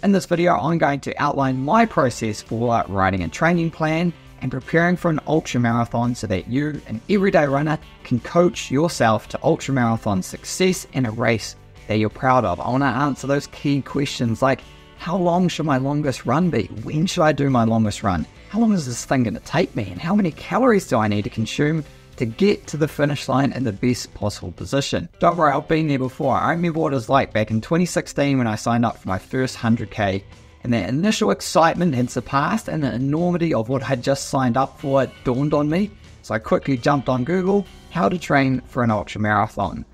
In this video, I'm going to outline my process for writing a training plan and preparing for an ultramarathon so that you, an everyday runner, can coach yourself to ultramarathon success in a race that you're proud of. I want to answer those key questions like, how long should my longest run be? When should I do my longest run? How long is this thing going to take me? And how many calories do I need to consume to get to the finish line in the best possible position? Don't worry, I've been there before. I remember what it was like back in 2016 when I signed up for my first 100k, and that initial excitement had surpassed and the enormity of what I'd just signed up for dawned on me. So I quickly jumped on Google, how to train for an ultramarathon.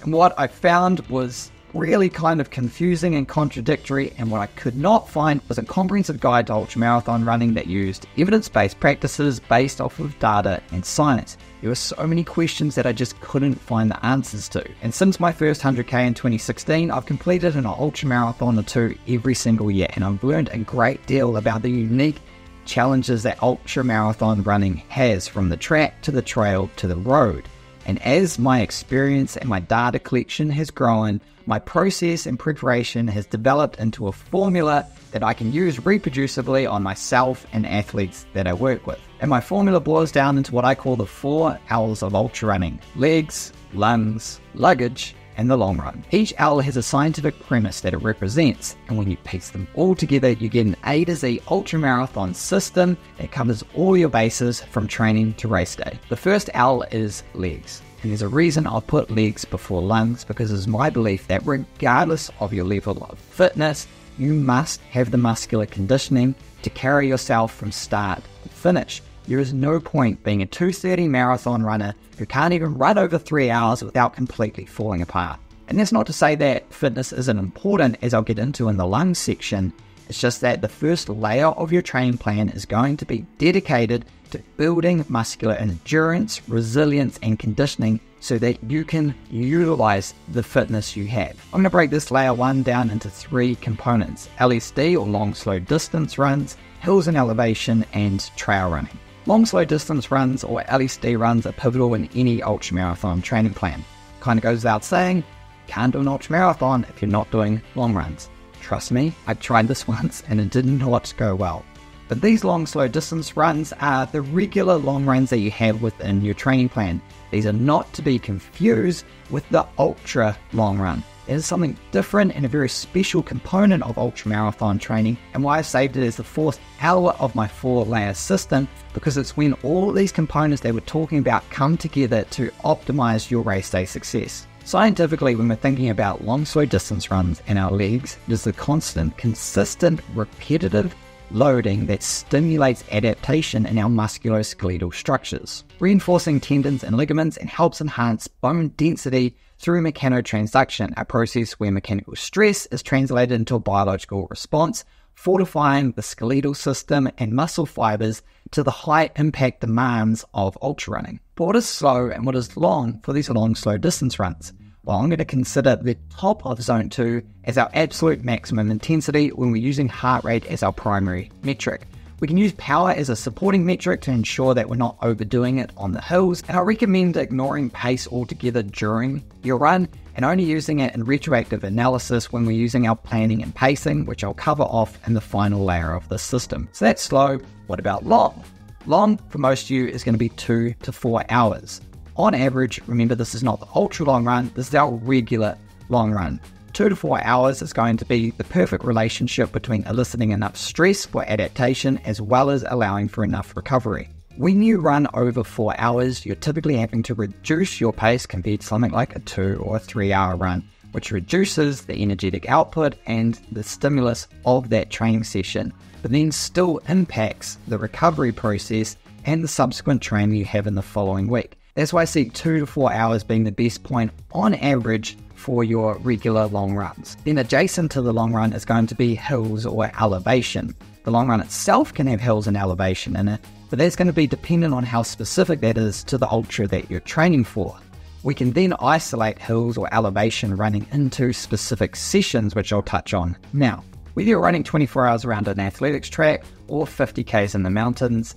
And what I found was really kind of confusing and contradictory, and what I could not find was a comprehensive guide to ultramarathon running that used evidence-based practices based off of data and science. There were so many questions that I just couldn't find the answers to. And since my first 100k in 2016, I've completed an ultramarathon or two every single year, and I've learned a great deal about the unique challenges that ultramarathon running has, from the track to the trail to the road. And as my experience and my data collection has grown, my process and preparation has developed into a formula that I can use reproducibly on myself and athletes that I work with. And my formula boils down into what I call the 4 L's of ultra running: legs, lungs, luggage, and the long run. Each L has a scientific premise that it represents, and when you piece them all together, you get an A to Z ultramarathon system that covers all your bases from training to race day. The first L is legs. And there's a reason I'll put legs before lungs, because it's my belief that regardless of your level of fitness, you must have the muscular conditioning to carry yourself from start to finish. There is no point being a 2:30 marathon runner who can't even run over 3 hours without completely falling apart. And that's not to say that fitness isn't important, as I'll get into in the lungs section. It's just that the first layer of your training plan is going to be dedicated to building muscular endurance, resilience, and conditioning so that you can utilize the fitness you have. I'm going to break this layer 1 down into 3 components: LSD, or long slow distance runs, hills and elevation, and trail running. Long slow distance runs, or LSD runs, are pivotal in any ultramarathon training plan. Kind of goes without saying, you can't do an ultramarathon if you're not doing long runs. Trust me, I tried this once and it did not go well. But these long slow distance runs are the regular long runs that you have within your training plan. These are not to be confused with the ultra long run. It is something different and a very special component of ultramarathon training, and why I saved it as the 4th L of my 4-layer system, because it's when all these components that we're talking about come together to optimize your race day success. Scientifically, when we're thinking about long slow distance runs and our legs, it is the constant, consistent, repetitive loading that stimulates adaptation in our musculoskeletal structures, reinforcing tendons and ligaments, and helps enhance bone density through mechanotransduction, a process where mechanical stress is translated into a biological response, fortifying the skeletal system and muscle fibers to the high impact demands of ultra running. But what is slow and what is long for these long slow distance runs? Well, I'm going to consider the top of zone 2 as our absolute maximum intensity when we're using heart rate as our primary metric. We can use power as a supporting metric to ensure that we're not overdoing it on the hills, and I recommend ignoring pace altogether during your run and only using it in retroactive analysis when we're using our planning and pacing, which I'll cover off in the final layer of this system. So that's slow. What about long? Long, for most of you, is going to be 2 to 4 hours. On average, remember, this is not the ultra long run, this is our regular long run. 2 to 4 hours is going to be the perfect relationship between eliciting enough stress for adaptation as well as allowing for enough recovery. When you run over 4 hours, you're typically having to reduce your pace compared to something like a 2 or 3 hour run, which reduces the energetic output and the stimulus of that training session, but then still impacts the recovery process and the subsequent training you have in the following week. That's why I see 2 to 4 hours being the best point on average for your regular long runs. Then adjacent to the long run is going to be hills or elevation. The long run itself can have hills and elevation in it, but that's going to be dependent on how specific that is to the ultra that you're training for. We can then isolate hills or elevation running into specific sessions, which I'll touch on now. Whether you're running 24 hours around an athletics track or 50 Ks in the mountains,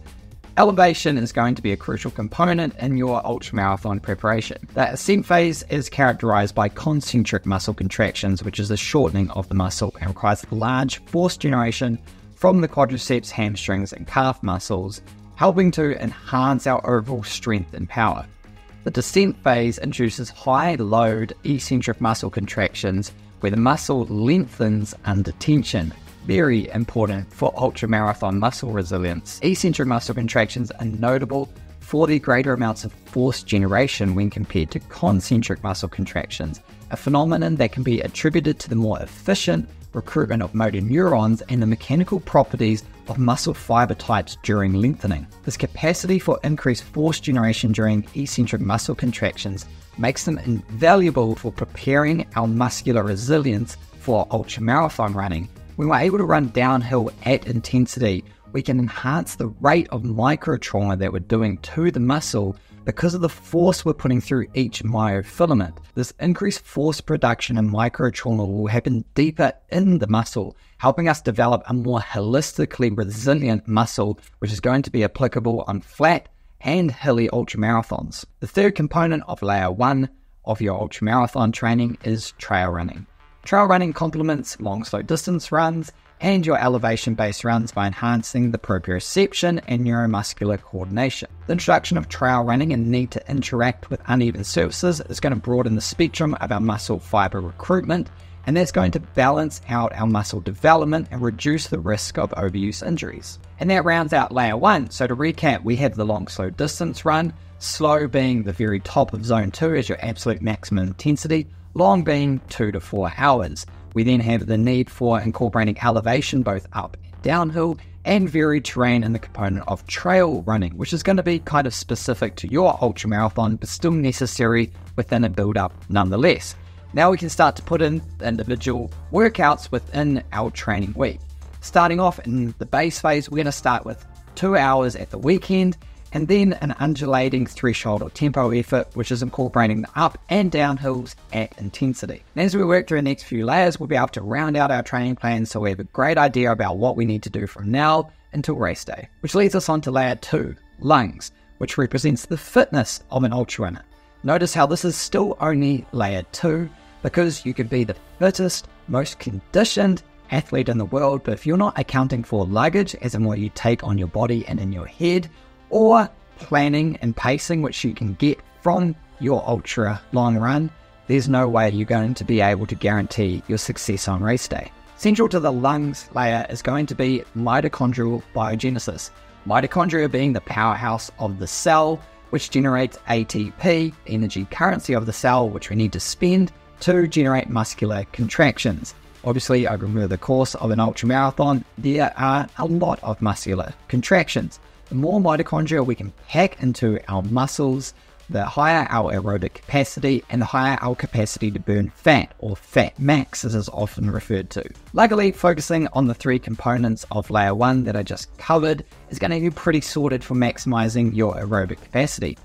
Elevation is going to be a crucial component in your ultramarathon preparation. The ascent phase is characterized by concentric muscle contractions, which is a shortening of the muscle and requires large force generation from the quadriceps, hamstrings, and calf muscles, helping to enhance our overall strength and power. The descent phase introduces high load eccentric muscle contractions where the muscle lengthens under tension. Very important for ultramarathon muscle resilience. Eccentric muscle contractions are notable for the greater amounts of force generation when compared to concentric muscle contractions, a phenomenon that can be attributed to the more efficient recruitment of motor neurons and the mechanical properties of muscle fiber types during lengthening. This capacity for increased force generation during eccentric muscle contractions makes them invaluable for preparing our muscular resilience for ultramarathon running. When we're able to run downhill at intensity, we can enhance the rate of microtrauma that we're doing to the muscle because of the force we're putting through each myofilament. This increased force production and microtrauma will happen deeper in the muscle, helping us develop a more holistically resilient muscle, which is going to be applicable on flat and hilly ultramarathons. The third component of layer 1 of your ultramarathon training is trail running. Trail running complements long slow distance runs and your elevation-based runs by enhancing the proprioception and neuromuscular coordination. The introduction of trail running and need to interact with uneven surfaces is going to broaden the spectrum of our muscle fiber recruitment, and that's going to balance out our muscle development and reduce the risk of overuse injuries. And that rounds out layer 1. So to recap, we have the long slow distance run, slow being the very top of zone 2 as your absolute maximum intensity, long being 2 to 4 hours. We then have the need for incorporating elevation both up and downhill, and varied terrain in the component of trail running, which is going to be kind of specific to your ultramarathon, but still necessary within a build-up nonetheless. Now we can start to put in individual workouts within our training week. Starting off in the base phase, we're going to start with 2 hours at the weekend, and then an undulating threshold or tempo effort, which is incorporating the up and down hills at intensity. And as we work through the next few layers, we'll be able to round out our training plan so we have a great idea about what we need to do from now until race day. Which leads us on to layer 2, lungs, which represents the fitness of an ultrarunner. Notice how this is still only layer 2, because you could be the fittest, most conditioned athlete in the world, but if you're not accounting for luggage, as in what you take on your body and in your head, or planning and pacing, which you can get from your ultra long run, there's no way you're going to be able to guarantee your success on race day. Central to the lungs layer is going to be mitochondrial biogenesis. Mitochondria being the powerhouse of the cell, which generates ATP, energy currency of the cell, which we need to spend to generate muscular contractions. Obviously, over the course of an ultramarathon, there are a lot of muscular contractions. The more mitochondria we can pack into our muscles, the higher our aerobic capacity and the higher our capacity to burn fat, or fat max as is often referred to. Luckily, focusing on the 3 components of layer 1 that I just covered is going to be pretty sorted for maximizing your aerobic capacity.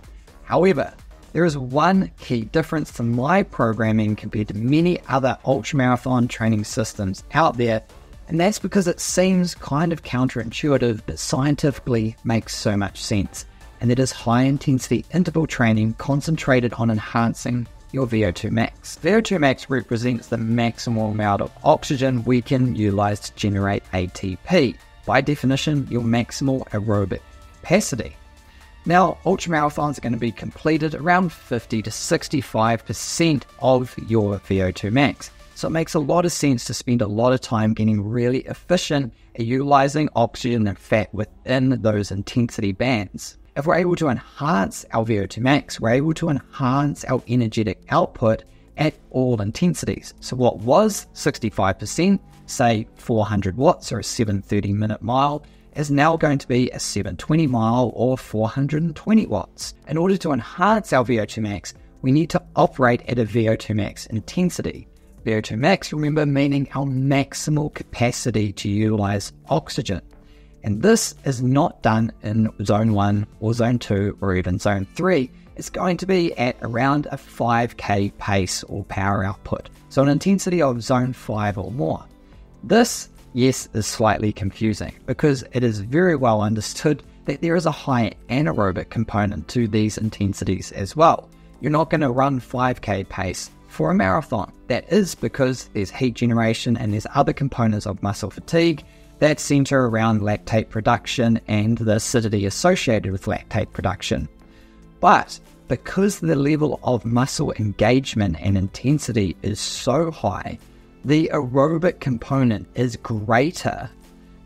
However, there is one key difference to my programming compared to many other ultramarathon training systems out there, and that's because it seems kind of counterintuitive, but scientifically makes so much sense. And that is high intensity interval training concentrated on enhancing your VO2 max. VO2 max represents the maximal amount of oxygen we can utilize to generate ATP. By definition, your maximal aerobic capacity. Now, ultramarathons are going to be completed around 50 to 65% of your VO2 max. So it makes a lot of sense to spend a lot of time getting really efficient at utilizing oxygen and fat within those intensity bands. If we're able to enhance our VO2 max, we're able to enhance our energetic output at all intensities. So what was 65%, say 400 watts or a 730 minute mile, is now going to be a 720 mile or 420 watts. In order to enhance our VO2 max, we need to operate at a VO2 max intensity. VO2 max, remember, meaning our maximal capacity to utilize oxygen. And this is not done in zone 1 or zone 2 or even zone 3. It's going to be at around a 5k pace or power output, so an intensity of zone 5 or more. This, yes, is slightly confusing because it is very well understood that there is a high anaerobic component to these intensities as well. You're not going to run 5k pace for a marathon. That is because there's heat generation and there's other components of muscle fatigue that center around lactate production and the acidity associated with lactate production. But because the level of muscle engagement and intensity is so high, the aerobic component is greater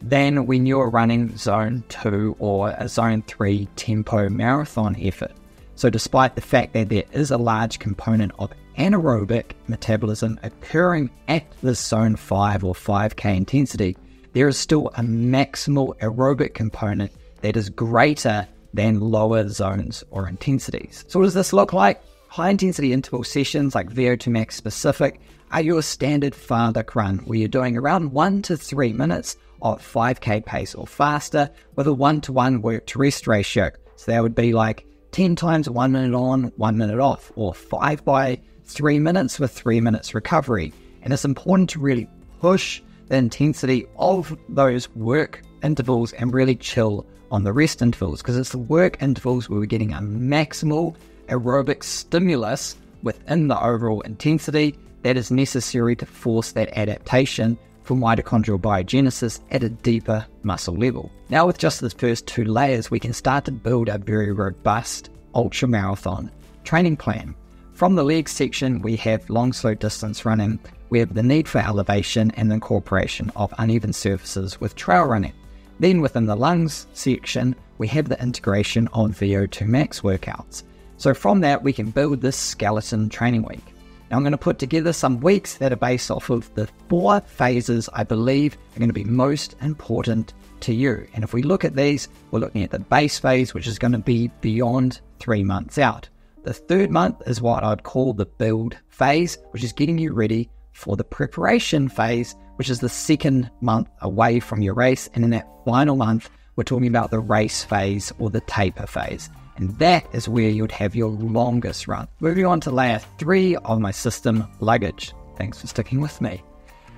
than when you're running zone 2 or a zone 3 tempo marathon effort. So despite the fact that there is a large component of anaerobic metabolism occurring at the zone 5 or 5k intensity, there is still a maximal aerobic component that is greater than lower zones or intensities. So what does this look like? High intensity interval sessions like VO2 max specific are your standard FARDC run where you're doing around 1 to 3 minutes of 5k pace or faster with a 1-to-1 work to rest ratio. So that would be like 10 times 1 minute on, 1 minute off, or 5 by 3 minutes with 3 minutes recovery. And it's important to really push the intensity of those work intervals and really chill on the rest intervals, because it's the work intervals where we're getting a maximal aerobic stimulus within the overall intensity that is necessary to force that adaptation for mitochondrial biogenesis at a deeper muscle level. Now with just the first 2 layers, we can start to build a very robust ultramarathon training plan. From the legs section, we have long slow distance running. We have the need for elevation and the incorporation of uneven surfaces with trail running. Then within the lungs section, we have the integration of VO2 max workouts. So from that, we can build this skeleton training week. Now I'm going to put together some weeks that are based off of the 4 phases I believe are going to be most important to you. And if we look at these, we're looking at the base phase, which is going to be beyond 3 months out. The 3rd month is what I'd call the build phase, which is getting you ready for the preparation phase, which is the 2nd month away from your race. And in that final month, we're talking about the race phase or the taper phase. And that is where you'd have your longest run. Moving on to layer 3 of my system, luggage. Thanks for sticking with me.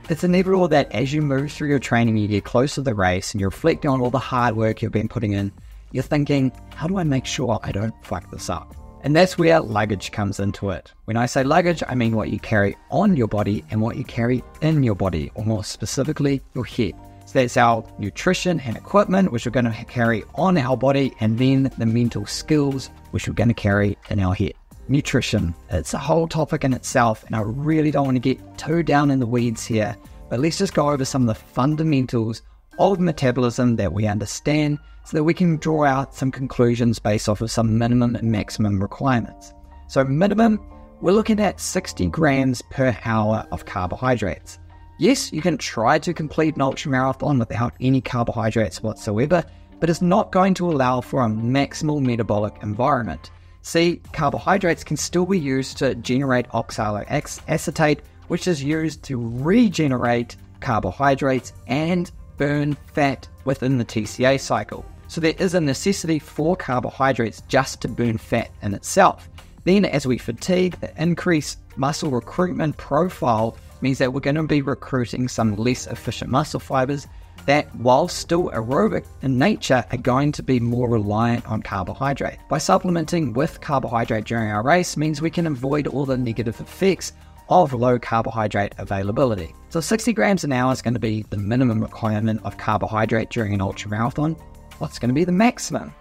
It's inevitable that as you move through your training, you get close to the race and you're reflecting on all the hard work you've been putting in. You're thinking, how do I make sure I don't fuck this up? And that's where luggage comes into it. When I say luggage, I mean what you carry on your body and what you carry in your body, or more specifically, your head. So that's our nutrition and equipment, which we're going to carry on our body, and then the mental skills, which we're going to carry in our head. Nutrition, it's a whole topic in itself, and I really don't want to get too down in the weeds here, but let's just go over some of the fundamentals of metabolism that we understand so that we can draw out some conclusions based off of some minimum and maximum requirements. So minimum, we're looking at 60 grams per hour of carbohydrates. Yes, you can try to complete an ultramarathon without any carbohydrates whatsoever, but it's not going to allow for a maximal metabolic environment. See, carbohydrates can still be used to generate oxaloacetate, which is used to regenerate carbohydrates and burn fat within the TCA cycle. So there is a necessity for carbohydrates just to burn fat in itself. Then as we fatigue, the increased muscle recruitment profile means that we're going to be recruiting some less efficient muscle fibers that, while still aerobic in nature, are going to be more reliant on carbohydrate. By supplementing with carbohydrate during our race means we can avoid all the negative effects of low carbohydrate availability. So 60 grams an hour is going to be the minimum requirement of carbohydrate during an ultramarathon. What's going to be the maximum?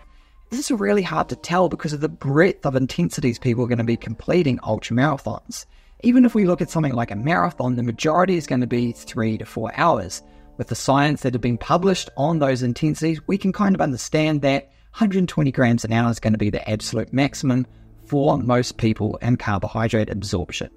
This is really hard to tell because of the breadth of intensities people are going to be completing ultramarathons. Even if we look at something like a marathon, the majority is going to be 3 to 4 hours. With the science that have been published on those intensities, we can kind of understand that 120 grams an hour is going to be the absolute maximum for most people in carbohydrate absorption.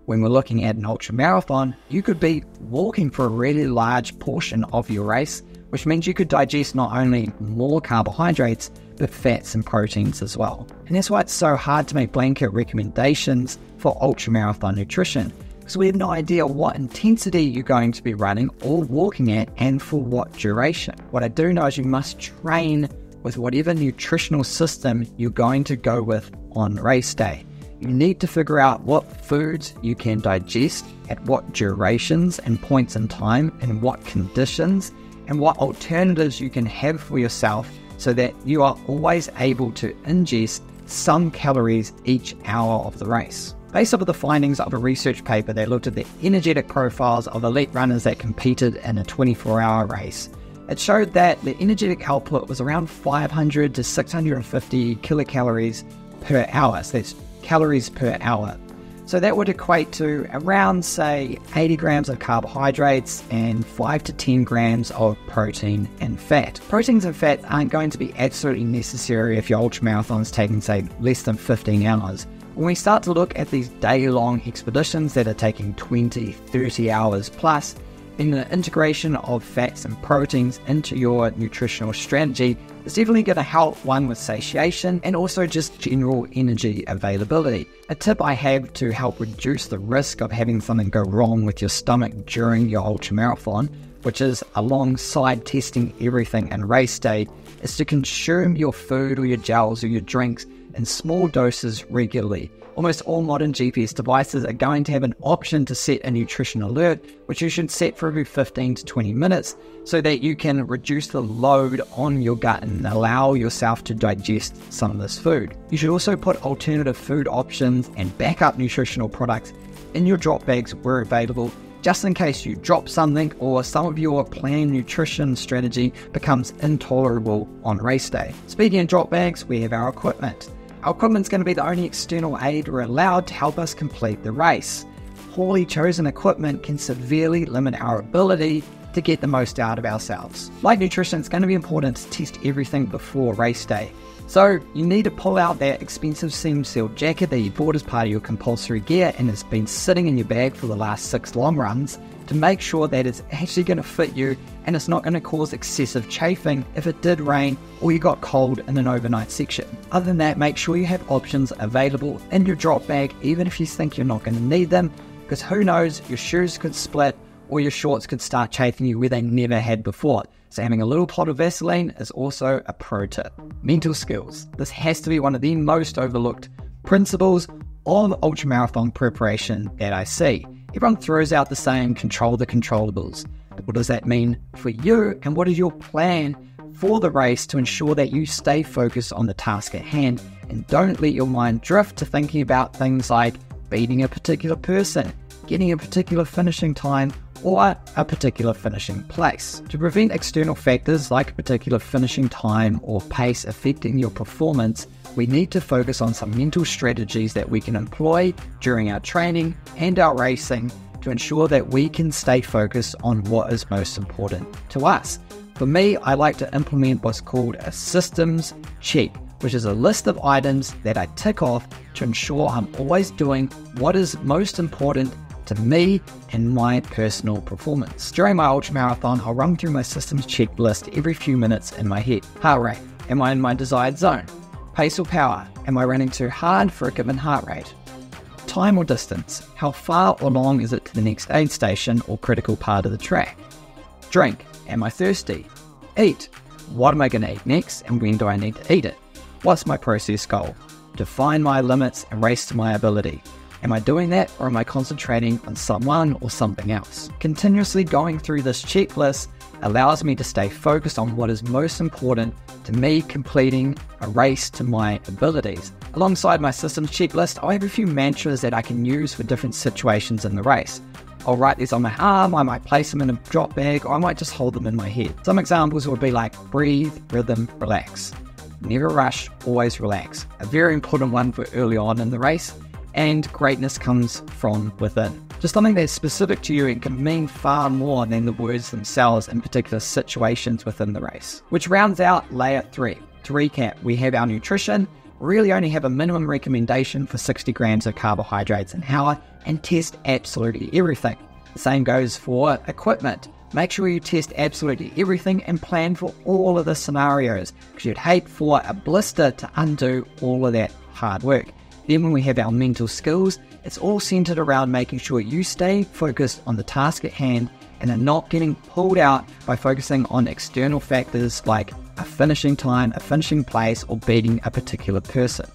When we're looking at an ultramarathon, you could be walking for a really large portion of your race, which means you could digest not only more carbohydrates, but fats and proteins as well. And that's why it's so hard to make blanket recommendations for ultramarathon nutrition, because we have no idea what intensity you're going to be running or walking at and for what duration. What I do know is you must train with whatever nutritional system you're going to go with on race day. You need to figure out what foods you can digest at what durations and points in time and what conditions, and what alternatives you can have for yourself so that you are always able to ingest some calories each hour of the race. Based off of the findings of a research paper that looked at the energetic profiles of elite runners that competed in a 24-hour race, it showed that the energetic output was around 500 to 650 kilocalories per hour. So that's calories per hour. So that would equate to around, say, 80 grams of carbohydrates and 5 to 10 grams of protein and fat. Proteins and fats aren't going to be absolutely necessary if your ultramarathon is taking, say, less than 15 hours. When we start to look at these day-long expeditions that are taking 20, 30 hours plus, then the integration of fats and proteins into your nutritional strategy is definitely going to help one with satiation and also just general energy availability. A tip I have to help reduce the risk of having something go wrong with your stomach during your ultramarathon, which is alongside testing everything in race day, is to consume your food or your gels or your drinks in small doses regularly. Almost all modern GPS devices are going to have an option to set a nutrition alert, which you should set for every 15 to 20 minutes so that you can reduce the load on your gut and allow yourself to digest some of this food. You should also put alternative food options and backup nutritional products in your drop bags where available, just in case you drop something or some of your planned nutrition strategy becomes intolerable on race day. Speaking of drop bags, we have our equipment. Our equipment's going to be the only external aid we're allowed to help us complete the race. Poorly chosen equipment can severely limit our ability to get the most out of ourselves. Like nutrition, it's going to be important to test everything before race day. So you need to pull out that expensive seam-sealed jacket that you bought as part of your compulsory gear and has been sitting in your bag for the last 6 long runs to make sure that it's actually going to fit you and it's not going to cause excessive chafing if it did rain or you got cold in an overnight section. Other than that, make sure you have options available in your drop bag even if you think you're not going to need them, because who knows, your shoes could split or your shorts could start chafing you where they never had before. So having a little pot of Vaseline is also a pro tip. Mental skills. This has to be one of the most overlooked principles of ultramarathon preparation that I see. Everyone throws out the same control the controllables. But what does that mean for you, and what is your plan for the race to ensure that you stay focused on the task at hand and don't let your mind drift to thinking about things like beating a particular person, getting a particular finishing time, or a particular finishing place. To prevent external factors like a particular finishing time or pace affecting your performance, we need to focus on some mental strategies that we can employ during our training and our racing to ensure that we can stay focused on what is most important to us. For me, I like to implement what's called a systems check, which is a list of items that I tick off to ensure I'm always doing what is most important to me and my personal performance. During my ultramarathon, I'll run through my systems checklist every few minutes in my head. Heart rate, am I in my desired zone? Pace or power, am I running too hard for a given heart rate? Time or distance, how far or long is it to the next aid station or critical part of the track? Drink, am I thirsty? Eat, what am I going to eat next and when do I need to eat it? What's my process goal? Define my limits and race to my ability. Am I doing that, or am I concentrating on someone or something else? Continuously going through this checklist allows me to stay focused on what is most important to me completing a race to my abilities. Alongside my systems checklist, I have a few mantras that I can use for different situations in the race. I'll write these on my arm, I might place them in a drop bag, or I might just hold them in my head. Some examples would be like breathe, rhythm, relax. Never rush, always relax. A very important one for early on in the race. And greatness comes from within. Just something that's specific to you and can mean far more than the words themselves in particular situations within the race. Which rounds out layer 3. To recap, we have our nutrition. We really only have a minimum recommendation for 60 grams of carbohydrates an hour and test absolutely everything. The same goes for equipment. Make sure you test absolutely everything and plan for all of the scenarios, because you'd hate for a blister to undo all of that hard work. Then when we have our mental skills, it's all centered around making sure you stay focused on the task at hand and are not getting pulled out by focusing on external factors like a finishing time, a finishing place, or beating a particular person.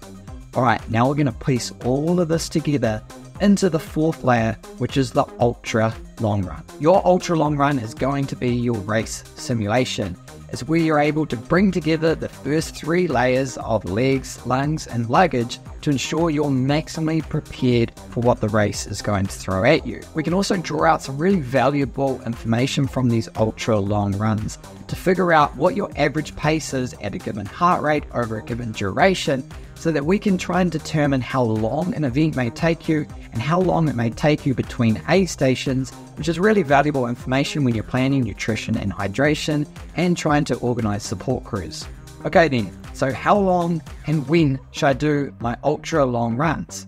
Alright, now we're going to piece all of this together into the 4th layer, which is the ultra long run. Your ultra long run is going to be your race simulation. is where you're able to bring together the first 3 layers of legs, lungs, and luggage to ensure you're maximally prepared for what the race is going to throw at you. We can also draw out some really valuable information from these ultra long runs to figure out what your average pace is at a given heart rate over a given duration, so that we can try and determine how long an event may take you and how long it may take you between aid stations, which is really valuable information when you're planning nutrition and hydration and trying to organize support crews. Okay then, so how long and when should I do my ultra long runs?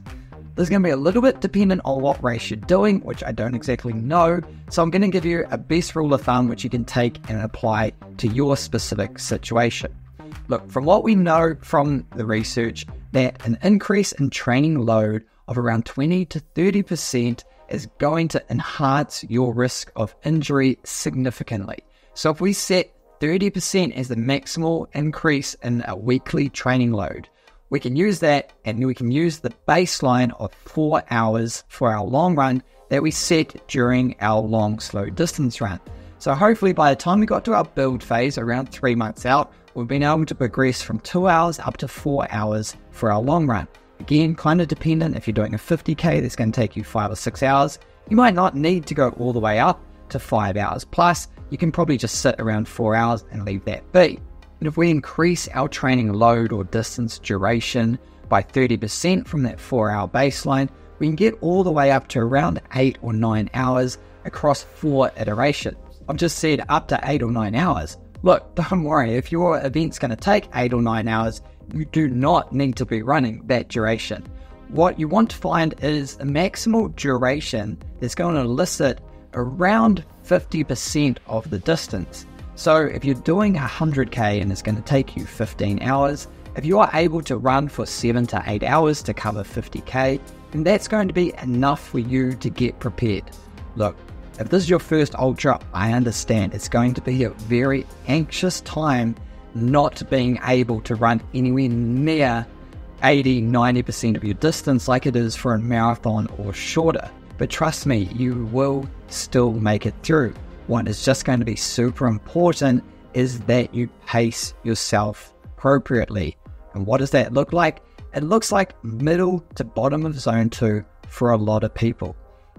This is going to be a little bit dependent on what race you're doing, which I don't exactly know, so I'm going to give you a best rule of thumb which you can take and apply to your specific situation. Look, from what we know from the research, that an increase in training load of around 20 to 30% is going to enhance your risk of injury significantly. So if we set 30% as the maximal increase in a weekly training load, we can use that, and we can use the baseline of 4 hours for our long run that we set during our long slow distance run. So hopefully by the time we got to our build phase around 3 months out, we've been able to progress from 2 hours up to 4 hours for our long run. Again, kind of dependent. If you're doing a 50k that's going to take you 5 or 6 hours, you might not need to go all the way up to 5 hours. Plus, you can probably just sit around 4 hours and leave that be. And if we increase our training load or distance duration by 30% from that 4-hour baseline, we can get all the way up to around 8 or 9 hours across 4 iterations. I've just said up to 8 or 9 hours. Look, don't worry, if your event's going to take 8 or 9 hours, you do not need to be running that duration. What you want to find is a maximal duration that's going to elicit around 50% of the distance. So if you're doing 100k and it's going to take you 15 hours, if you are able to run for 7 to 8 hours to cover 50k, then that's going to be enough for you to get prepared. Look, if this is your first ultra, I understand it's going to be a very anxious time not being able to run anywhere near 80-90% of your distance like it is for a marathon or shorter. But trust me, you will still make it through. What is just going to be super important is that you pace yourself appropriately. And what does that look like? It looks like middle to bottom of zone 2 for a lot of people.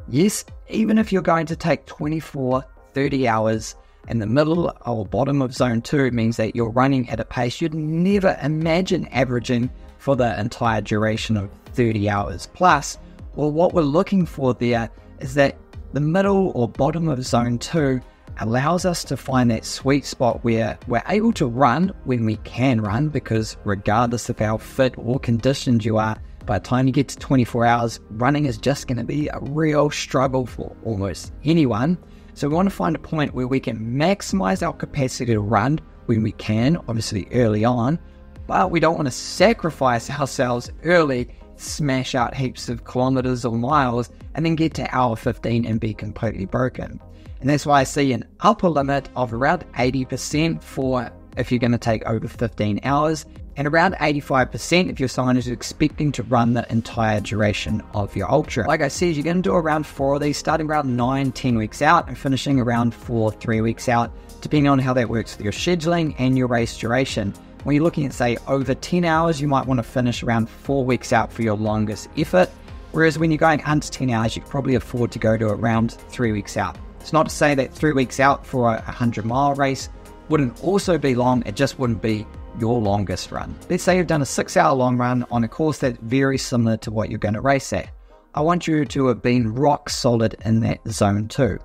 Yes, even if you're going to take 24, 30 hours, and the middle or bottom of zone 2 means that you're running at a pace you'd never imagine averaging for the entire duration of 30 hours plus. Well, what we're looking for there is that the middle or bottom of zone 2 allows us to find that sweet spot where we're able to run when we can run, because regardless of how fit or conditioned you are, by the time you get to 24 hours, running is just going to be a real struggle for almost anyone. So we want to find a point where we can maximize our capacity to run when we can, obviously early on, but we don't want to sacrifice ourselves early, smash out heaps of kilometers or miles, and then get to hour 15 and be completely broken. And that's why I see an upper limit of around 80% for if you're going to take over 15 hours, and around 85% if you're someone who's expecting to run the entire duration of your ultra. Like I said, you're going to do around 4 of these, starting around 9-10 weeks out and finishing around 4-3 weeks out, depending on how that works with your scheduling and your race duration. When you're looking at, say, over 10 hours, you might want to finish around 4 weeks out for your longest effort, whereas when you're going under 10 hours, you can probably afford to go to around 3 weeks out. It's not to say that 3 weeks out for a 100-mile race wouldn't also be long, it just wouldn't be your longest run. Let's say you've done a 6-hour long run on a course that's very similar to what you're going to race at. I want you to have been rock solid in that zone 2.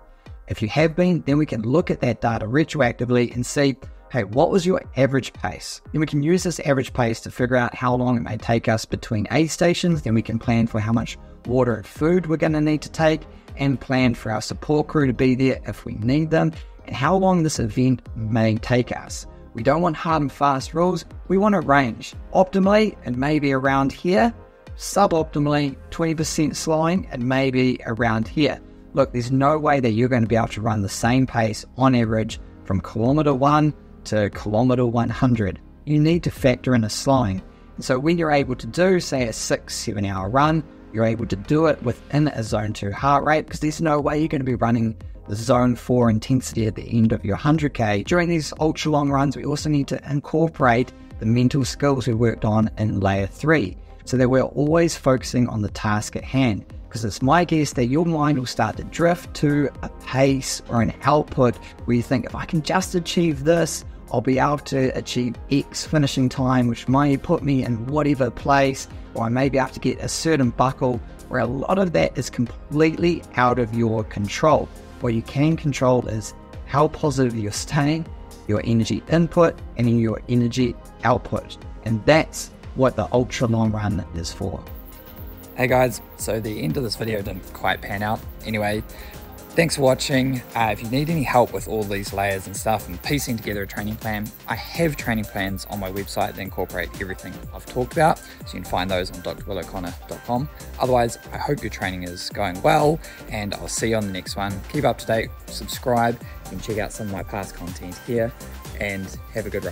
If you have been, then we can look at that data retroactively and see, hey, what was your average pace? Then we can use this average pace to figure out how long it may take us between aid stations. Then we can plan for how much water and food we're going to need to take, and plan for our support crew to be there if we need them, and how long this event may take us. We don't want hard and fast rules, we want a range. Optimally, it may be around here. Suboptimally, 20% slowing, and maybe around here. Look, there's no way that you're going to be able to run the same pace on average from kilometer 1 to kilometer 100. You need to factor in a slowing. And so when you're able to do, say, a 6-7 hour run, you're able to do it within a zone 2 heart rate, because there's no way you're going to be running the zone 4 intensity at the end of your 100k. During these ultra long runs, we also need to incorporate the mental skills we worked on in layer 3, so that we're always focusing on the task at hand. Because it's my guess that your mind will start to drift to a pace or an output where you think, if I can just achieve this, I'll be able to achieve X finishing time, which may put me in whatever place, or I may be able to get a certain buckle, where a lot of that is completely out of your control. What you can control is how positive you're staying, your energy input, and your energy output. And that's what the ultra long run is for. Hey guys, so the end of this video didn't quite pan out. Anyway, thanks for watching. If you need any help with all these layers and stuff and piecing together a training plan, I have training plans on my website that incorporate everything I've talked about. So you can find those on drwilloconnor.com. Otherwise, I hope your training is going well, and I'll see you on the next one. Keep up to date, subscribe, you can check out some of my past content here, and have a good run.